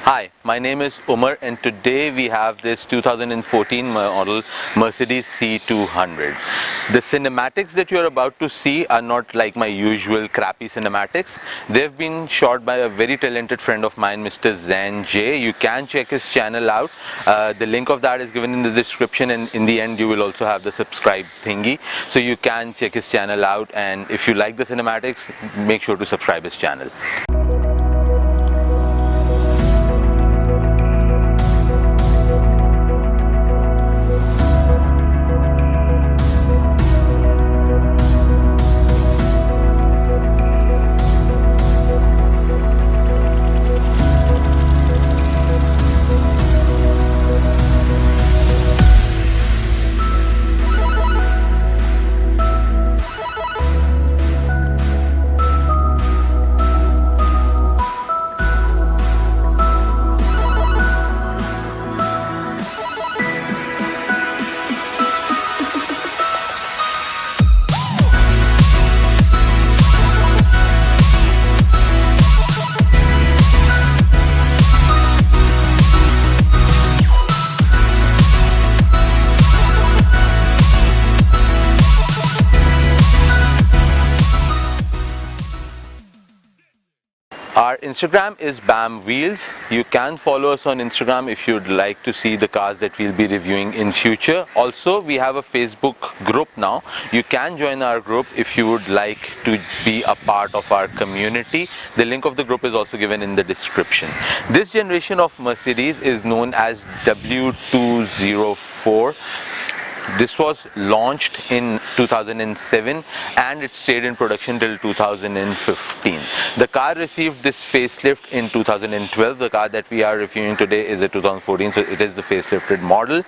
Hi, my name is Umar and today we have this 2014 model Mercedes C200. The cinematics that you are about to see are not like my usual crappy cinematics. They've been shot by a very talented friend of mine, Mr.ZainJ. You can check his channel out. The link of that is given in the description, and in the end you will also have the subscribe thingy. So you can check his channel out, and if you like the cinematics, make sure to subscribe his channel. Our Instagram is BamWheels. You can follow us on Instagram if you'd like to see the cars that we'll be reviewing in future. Also, we have a Facebook group now. You can join our group if you would like to be a part of our community. The link of the group is also given in the description. This generation of Mercedes is known as W204. This was launched in 2007 and it stayed in production till 2015. The car received this facelift in 2012. The car that we are reviewing today is a 2014, so it is the facelifted model.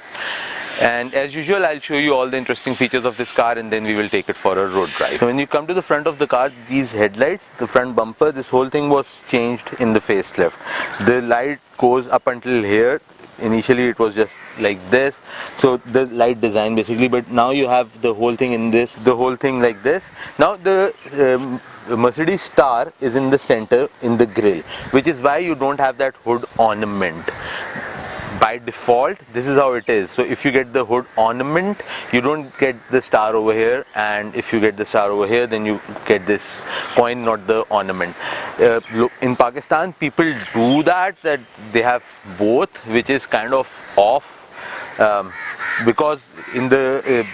And as usual, I'll show you all the interesting features of this car and then we will take it for a road drive. So when you come to the front of the car, these headlights, the front bumper, this whole thing was changed in the facelift. The light goes up until here. Initially it was just like this, so the light design basically, but now you have the whole thing in this, the whole thing like this. Now the Mercedes star is in the center in the grille, which is why you don't have that hood ornament. By default, this is how it is. So if you get the hood ornament, you don't get the star over here, and if you get the star over here, then you get this coin, not the ornament. In Pakistan, people do that they have both, which is kind of off, because in the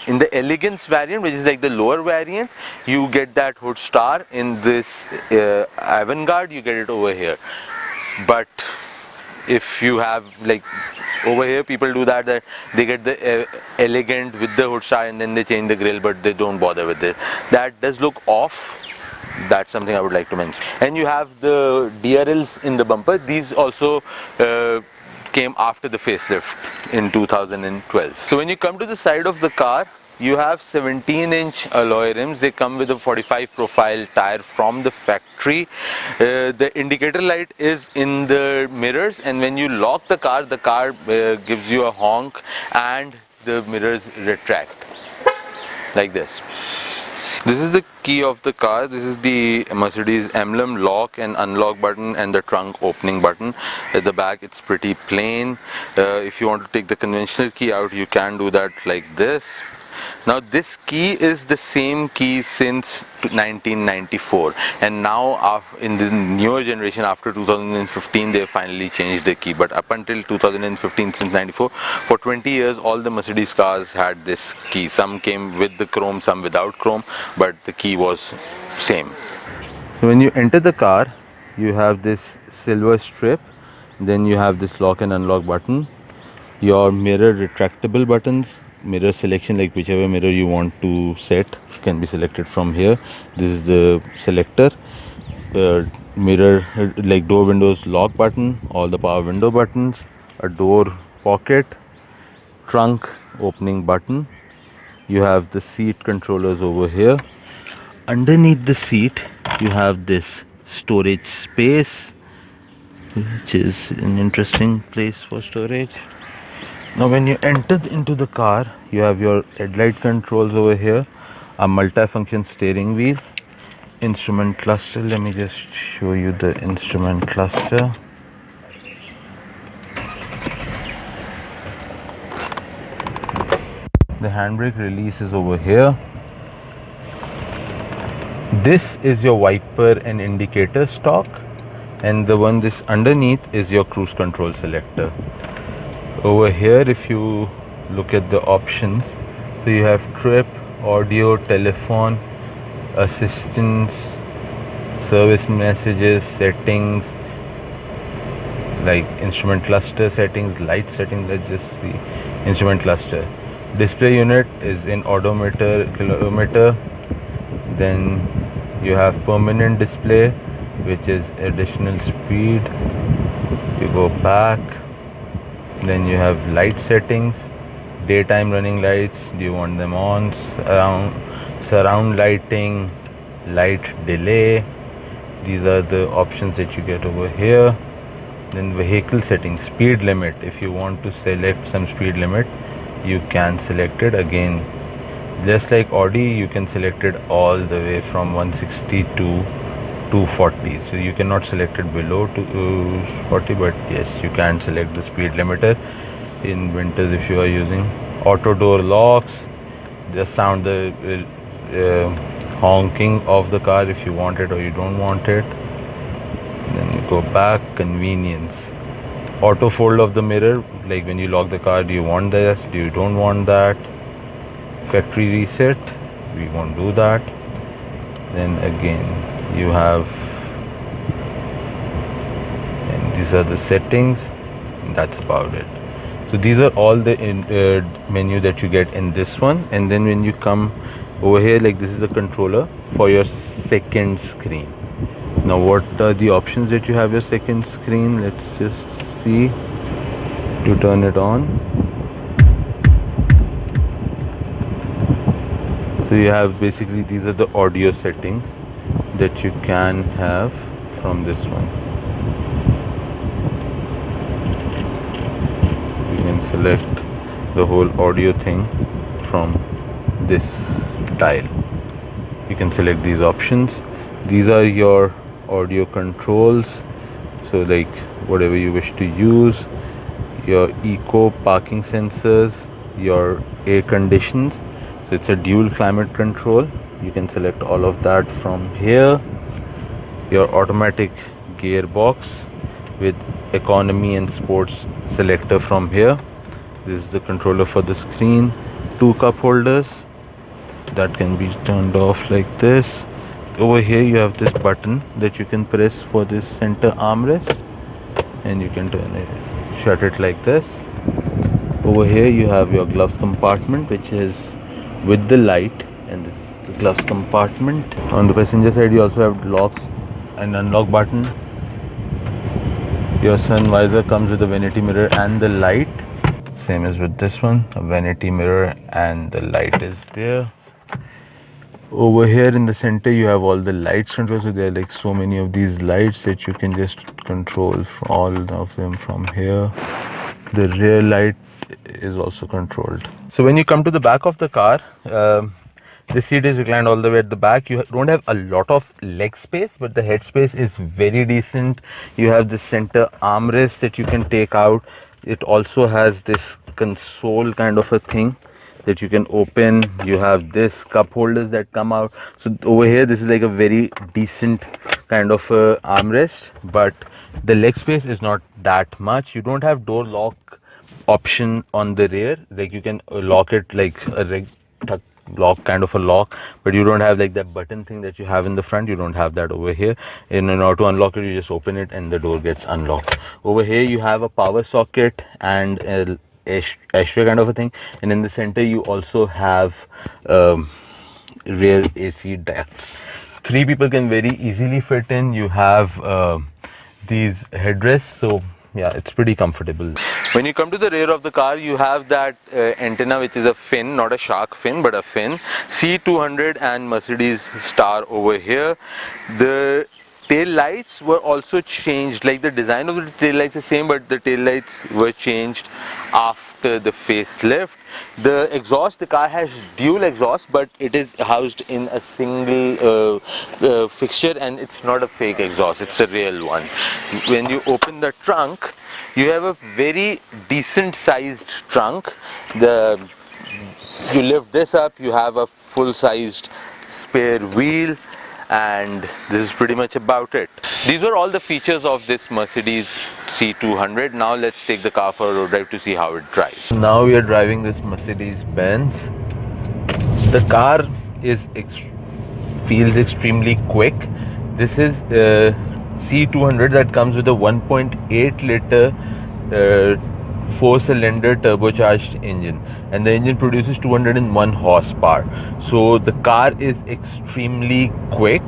in the elegance variant, which is like the lower variant, you get that hood star. In this avant-garde, you get it over here. But if you have, like over here, people do that they get the elegant with the hood star and then they change the grille, but they don't bother with it. That does look off. That's something I would like to mention. And you have the DRLs in the bumper. These also came after the facelift in 2012. So when you come to the side of the car, you have 17-inch alloy rims. They come with a 45 profile tire from the factory. The indicator light is in the mirrors, and when you lock the car gives you a honk and the mirrors retract like this. This is the key of the car. This is the Mercedes emblem lock and unlock button and the trunk opening button. At the back it's pretty plain. If you want to take the conventional key out, you can do that like this. Now this key is the same key since 1994, and now in the newer generation after 2015 they finally changed the key, but up until 2015, since 94, for 20 years all the Mercedes cars had this key. Some came with the chrome, some without chrome, but the key was same. So when you enter the car, you have this silver strip, then you have this lock and unlock button, your mirror retractable buttons, mirror selection, like whichever mirror you want to set can be selected from here. This is the selector. Mirror, like door windows lock button, all the power window buttons, a door pocket, trunk opening button. You have the seat controllers over here. Underneath the seat you have this storage space, which is an interesting place for storage. Now when you enter into the car, you have your headlight controls over here, a multi-function steering wheel, instrument cluster. Let me just show you the instrument cluster. The handbrake release is over here. This is your wiper and indicator stalk, and the one this underneath is your cruise control selector. Over here, if you look at the options, so you have trip, audio, telephone, assistance, service messages, settings, like instrument cluster settings, light settings. Let's just see. Instrument cluster. Display unit is in odometer, kilometer. Then you have permanent display, which is additional speed. You go back. Then you have light settings, daytime running lights. Do you want them on? Surround lighting, light delay. These are the options that you get over here. Then vehicle settings, speed limit. If you want to select some speed limit, you can select it. Again, just like Audi, you can select it all the way from 160 to 240. So you cannot select it below 240, but yes, you can select the speed limiter in winters if you are using. Auto door locks, just sound the honking of the car if you want it or you don't want it. Then you go back. Convenience, auto fold of the mirror, like when you lock the car, do you want this, do you don't want that? Factory reset, we won't do that. Then again you have, and these are the settings. That's about it. So these are all the menu that you get in this one. And then when you come over here, like this is the controller for your second screen. Now what are the options that you have your second screen? Let's just see. To turn it on, so you have basically, these are the audio settings that you can have from this one. You can select the whole audio thing from this dial. You can select these options. These are your audio controls, so like whatever you wish to use. Your eco parking sensors, your air conditions, so it's a dual climate control. You can select all of that from here. Your automatic gearbox with economy and sports selector from here. This is the controller for the screen. 2 cup holders that can be turned off like this. Over here you have this button that you can press for this center armrest, and you can turn it, shut it like this. Over here you have your gloves compartment, which is with the light, and this is the gloves compartment. On the passenger side you also have locks and unlock button. Your sun visor comes with a vanity mirror and the light, same as with this one, a vanity mirror and the light is there. Over here in the center you have all the lights control. So there are like so many of these lights that you can just control all of them from here. The rear light is also controlled. So when you come to the back of the car, the seat is reclined all the way at the back. You don't have a lot of leg space, but the head space is very decent. You have the center armrest that you can take out. It also has this console kind of a thing that you can open. You have this cup holders that come out. So over here this is like a very decent kind of armrest, but the leg space is not that much. You don't have door lock option on the rear, like you can lock it like a lock kind of a lock, but you don't have like that button thing that you have in the front. You don't have that over here. In order to unlock it, you just open it and the door gets unlocked. Over here you have a power socket and a ashtray kind of a thing, and in the center you also have rear AC ducts. 3 people can very easily fit in. You have these headrests, so yeah, it's pretty comfortable. When you come to the rear of the car, you have that antenna, which is a fin, not a shark fin but a fin. C200 and Mercedes star over here. The tail lights were also changed, like the design of the tail lights is same, but the tail lights were changed after the facelift. The exhaust, the car has dual exhaust, but it is housed in a single fixture, and it's not a fake exhaust, it's a real one. When you open the trunk, you have a very decent sized trunk. The You lift this up, you have a full-sized spare wheel, and this is pretty much about it. These were all the features of this Mercedes C200. Now let's take the car for a road drive to see how it drives. Now we are driving this Mercedes Benz. The car feels extremely quick. This is C200 that comes with a 1.8 liter 4-cylinder turbocharged engine, and the engine produces 201 horsepower. So the car is extremely quick.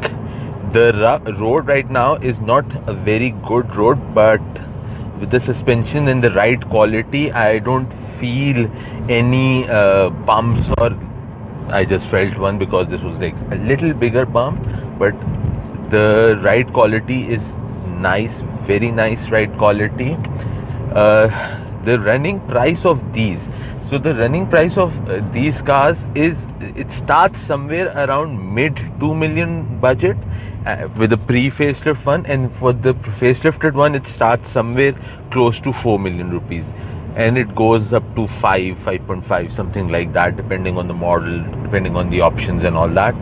The road right now is not a very good road, but with the suspension and the right quality, I don't feel any bumps, or I just felt one because this was like a little bigger bump, but the ride quality is nice, very nice ride quality. The running price of these, so the running price of these cars is, it starts somewhere around mid 2 million budget with a pre-facelift one, and for the facelifted one it starts somewhere close to 4 million rupees, and it goes up to 5.5, something like that, depending on the model, depending on the options and all that.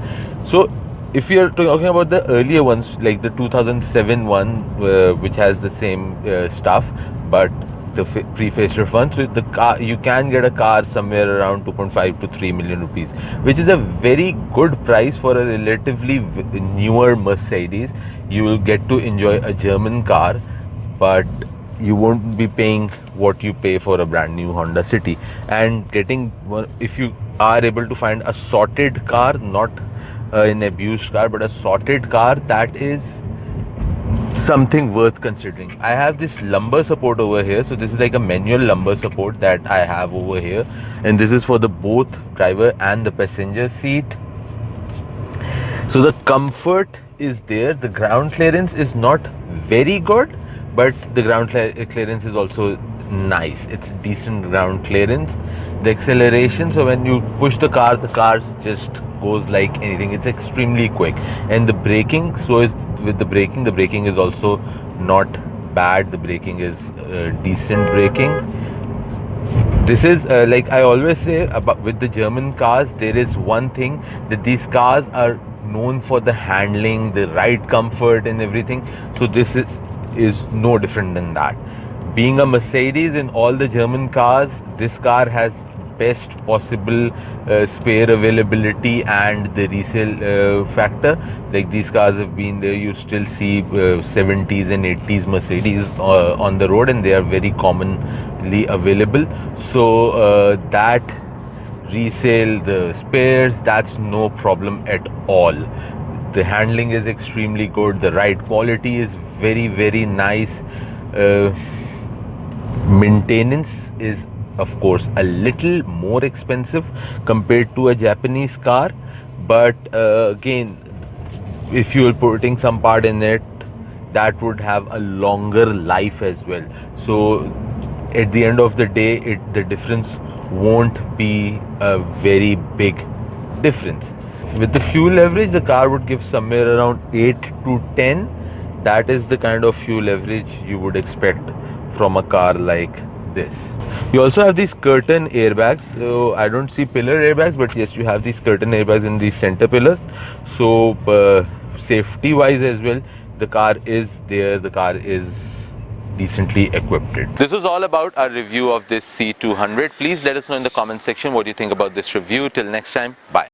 So if you're talking about the earlier ones, like the 2007 one, which has the same stuff, but the pre-facelift one, so the car, you can get a car somewhere around 2.5 to 3 million rupees, which is a very good price for a relatively newer Mercedes. You will get to enjoy a German car, but you won't be paying what you pay for a brand new Honda City. And getting, if you are able to find a sorted car, not an abused car, but a sorted car, that is something worth considering. I have this lumbar support over here, so this is like a manual lumbar support that I have over here, and this is for the both driver and the passenger seat. So the comfort is there. The ground clearance is not very good, but the ground clearance is also nice. It's decent ground clearance. The acceleration, so when you push the car just goes like anything. It's extremely quick. And the braking, so is with the braking is also not bad. The braking is decent braking. This is like I always say about with the German cars, there is one thing, that these cars are known for the handling, the ride comfort and everything. So this is no different than that. Being a Mercedes, in all the German cars, this car has best possible spare availability and the resale factor. Like these cars have been there, you still see 70s and 80s Mercedes on the road, and they are very commonly available. So that resale, the spares, that's no problem at all. The handling is extremely good. The ride quality is very, very nice. Maintenance is of course a little more expensive compared to a Japanese car, but again, if you are putting some part in it, that would have a longer life as well. So at the end of the day, the difference won't be a very big difference. With the fuel leverage, the car would give somewhere around 8 to 10. That is the kind of fuel leverage you would expect from a car like this. You also have these curtain airbags. So I don't see pillar airbags, but yes, you have these curtain airbags in these center pillars. So safety wise as well, the car is there, the car is decently equipped. This was all about our review of this C200. Please let us know in the comment section what you think about this review. Till next time, bye.